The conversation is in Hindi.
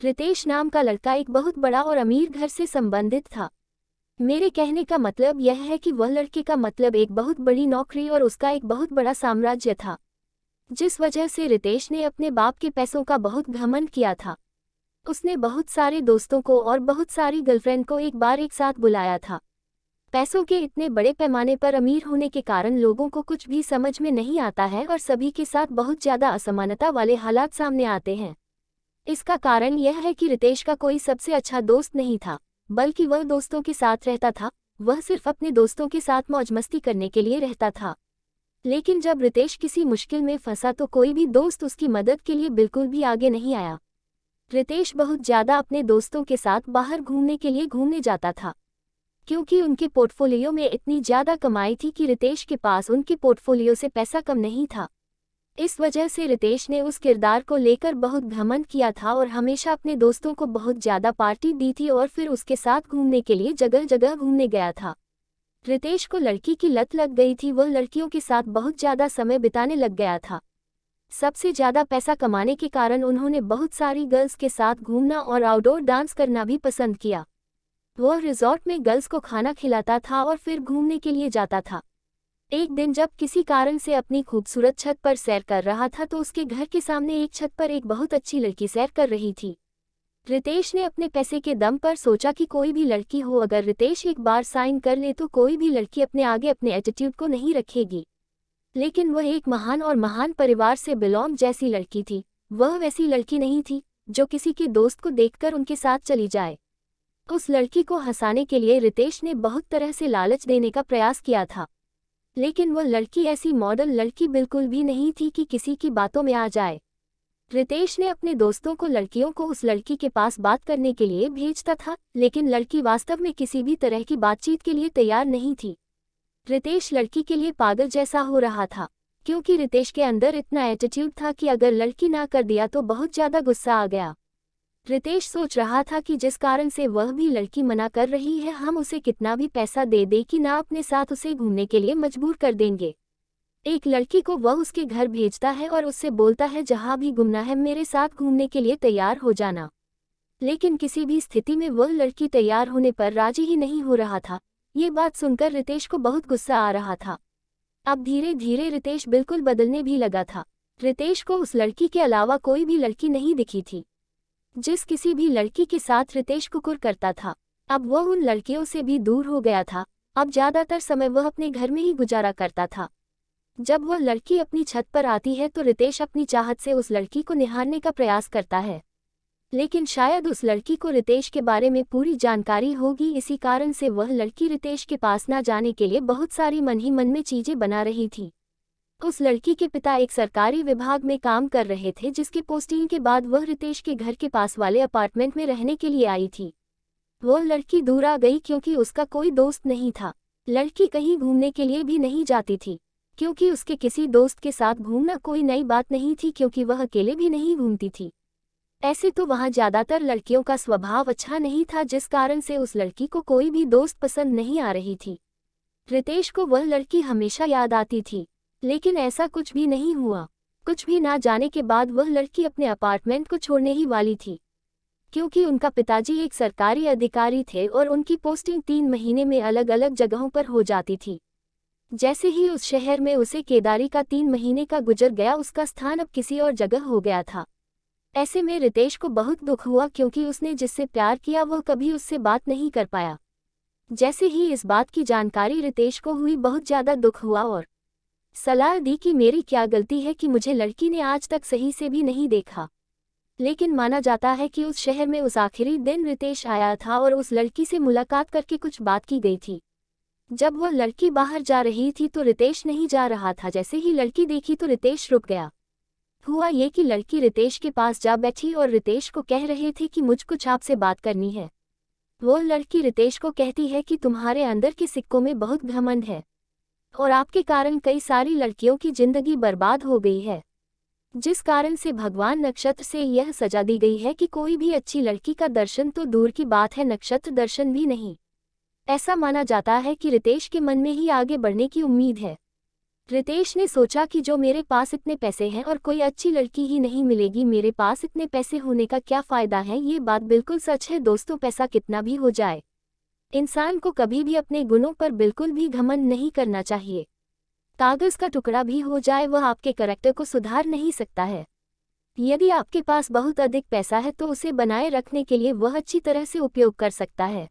रितेश नाम का लड़का एक बहुत बड़ा और अमीर घर से संबंधित था। मेरे कहने का मतलब यह है कि वह लड़के का मतलब एक बहुत बड़ी नौकरी और उसका एक बहुत बड़ा साम्राज्य था, जिस वजह से रितेश ने अपने बाप के पैसों का बहुत घमंड किया था। उसने बहुत सारे दोस्तों को और बहुत सारी गर्लफ्रेंड को एक बार एक साथ बुलाया था। पैसों के इतने बड़े पैमाने पर अमीर होने के कारण लोगों को कुछ भी समझ में नहीं आता है और सभी के साथ बहुत ज़्यादा असमानता वाले हालात सामने आते हैं। इसका कारण यह है कि रितेश का कोई सबसे अच्छा दोस्त नहीं था, बल्कि वह दोस्तों के साथ रहता था। वह सिर्फ अपने दोस्तों के साथ मौज मस्ती करने के लिए रहता था। लेकिन जब रितेश किसी मुश्किल में फंसा तो कोई भी दोस्त उसकी मदद के लिए बिल्कुल भी आगे नहीं आया। रितेश बहुत ज़्यादा अपने दोस्तों के साथ बाहर घूमने के लिए घूमने जाता था, क्योंकि उनके पोर्टफोलियो में इतनी ज़्यादा कमाई थी कि रितेश के पास उनके पोर्टफोलियो से पैसा कम नहीं था। इस वजह से रितेश ने उस किरदार को लेकर बहुत घमंड किया था और हमेशा अपने दोस्तों को बहुत ज़्यादा पार्टी दी थी और फिर उसके साथ घूमने के लिए जगह जगह घूमने गया था। रितेश को लड़की की लत लग गई थी, वह लड़कियों के साथ बहुत ज़्यादा समय बिताने लग गया था। सबसे ज़्यादा पैसा कमाने के कारण उन्होंने बहुत सारी गर्ल्स के साथ घूमना और आउटडोर डांस करना भी पसंद किया। वह रिजॉर्ट में गर्ल्स को खाना खिलाता था और फिर घूमने के लिए जाता था। एक दिन जब किसी कारण से अपनी खूबसूरत छत पर सैर कर रहा था तो उसके घर के सामने एक छत पर एक बहुत अच्छी लड़की सैर कर रही थी। रितेश ने अपने पैसे के दम पर सोचा कि कोई भी लड़की हो, अगर रितेश एक बार साइन कर ले तो कोई भी लड़की अपने आगे अपने एटीट्यूड को नहीं रखेगी। लेकिन वह एक महान और महान परिवार से बिलोंग जैसी लड़की थी। वह वैसी लड़की नहीं थी जो किसी के दोस्त को देखकर उनके साथ चली जाए। उस लड़की को हंसाने के लिए रितेश ने बहुत तरह से लालच देने का प्रयास किया था, लेकिन वह लड़की ऐसी मॉडल लड़की बिल्कुल भी नहीं थी कि किसी की बातों में आ जाए। रितेश ने अपने दोस्तों को लड़कियों को उस लड़की के पास बात करने के लिए भेजता था, लेकिन लड़की वास्तव में किसी भी तरह की बातचीत के लिए तैयार नहीं थी। रितेश लड़की के लिए पागल जैसा हो रहा था, क्योंकि रितेश के अंदर इतना एटीट्यूड था कि अगर लड़की ना कर दिया तो बहुत ज़्यादा गुस्सा आ गया। रितेश सोच रहा था कि जिस कारण से वह भी लड़की मना कर रही है, हम उसे कितना भी पैसा दे दे कि ना अपने साथ उसे घूमने के लिए मजबूर कर देंगे। एक लड़की को वह उसके घर भेजता है और उससे बोलता है जहाँ भी घूमना है मेरे साथ घूमने के लिए तैयार हो जाना। लेकिन किसी भी स्थिति में वह लड़की तैयार होने पर राजी ही नहीं हो रहा था। ये बात सुनकर रितेश को बहुत गुस्सा आ रहा था। अब धीरे धीरे रितेश बिल्कुल बदलने भी लगा था। रितेश को उस लड़की के अलावा कोई भी लड़की नहीं दिखी थी। जिस किसी भी लड़की के साथ रितेश कुकुर करता था, अब वह उन लड़कियों से भी दूर हो गया था। अब ज़्यादातर समय वह अपने घर में ही गुजारा करता था। जब वह लड़की अपनी छत पर आती है तो रितेश अपनी चाहत से उस लड़की को निहारने का प्रयास करता है, लेकिन शायद उस लड़की को रितेश के बारे में पूरी जानकारी होगी, इसी कारण से वह लड़की रितेश के पास ना जाने के लिए बहुत सारी मन ही मन में चीज़ें बना रही थी। उस लड़की के पिता एक सरकारी विभाग में काम कर रहे थे, जिसकी पोस्टिंग के बाद वह रितेश के घर के पास वाले अपार्टमेंट में रहने के लिए आई थी। वह लड़की दूर आ गई क्योंकि उसका कोई दोस्त नहीं था। लड़की कहीं घूमने के लिए भी नहीं जाती थी, क्योंकि उसके किसी दोस्त के साथ घूमना कोई नई बात नहीं थी, क्योंकि वह अकेले भी नहीं घूमती थी। ऐसे तो वहाँ ज़्यादातर लड़कियों का स्वभाव अच्छा नहीं था, जिस कारण से उस लड़की को कोई भी दोस्त पसंद नहीं आ रही थी। रितेश को वह लड़की हमेशा याद आती थी, लेकिन ऐसा कुछ भी नहीं हुआ। कुछ भी ना जाने के बाद वह लड़की अपने अपार्टमेंट को छोड़ने ही वाली थी, क्योंकि उनका पिताजी एक सरकारी अधिकारी थे और उनकी पोस्टिंग 3 महीने में अलग अलग जगहों पर हो जाती थी। जैसे ही उस शहर में उसे केदारी का 3 महीने का गुजर गया, उसका स्थान अब किसी और जगह हो गया था। ऐसे में रितेश को बहुत दुख हुआ, क्योंकि उसने जिससे प्यार किया वह कभी उससे बात नहीं कर पाया। जैसे ही इस बात की जानकारी रितेश को हुई, बहुत ज़्यादा दुख हुआ और सलाह दी कि मेरी क्या गलती है कि मुझे लड़की ने आज तक सही से भी नहीं देखा। लेकिन माना जाता है कि उस शहर में उस आखिरी दिन रितेश आया था और उस लड़की से मुलाकात करके कुछ बात की गई थी। जब वह लड़की बाहर जा रही थी तो रितेश नहीं जा रहा था। जैसे ही लड़की देखी तो रितेश रुक गया। हुआ ये कि लड़की रितेश के पास जा बैठी और रितेश को कह रहे थे कि मुझ कुछ आपसे बात करनी है। वो लड़की रितेश को कहती है कि तुम्हारे अंदर के सिक्कों में बहुत घमंड है और आपके कारण कई सारी लड़कियों की जिंदगी बर्बाद हो गई है, जिस कारण से भगवान नक्षत्र से यह सजा दी गई है कि कोई भी अच्छी लड़की का दर्शन तो दूर की बात है, नक्षत्र दर्शन भी नहीं। ऐसा माना जाता है कि रितेश के मन में ही आगे बढ़ने की उम्मीद है। रितेश ने सोचा कि जो मेरे पास इतने पैसे हैं और कोई अच्छी लड़की ही नहीं मिलेगी, मेरे पास इतने पैसे होने का क्या फ़ायदा है। ये बात बिल्कुल सच है दोस्तों, पैसा कितना भी हो जाए, इंसान को कभी भी अपने गुणों पर बिल्कुल भी घमंड नहीं करना चाहिए। कागज़ का टुकड़ा भी हो जाए वह आपके करैक्टर को सुधार नहीं सकता है। यदि आपके पास बहुत अधिक पैसा है तो उसे बनाए रखने के लिए वह अच्छी तरह से उपयोग कर सकता है।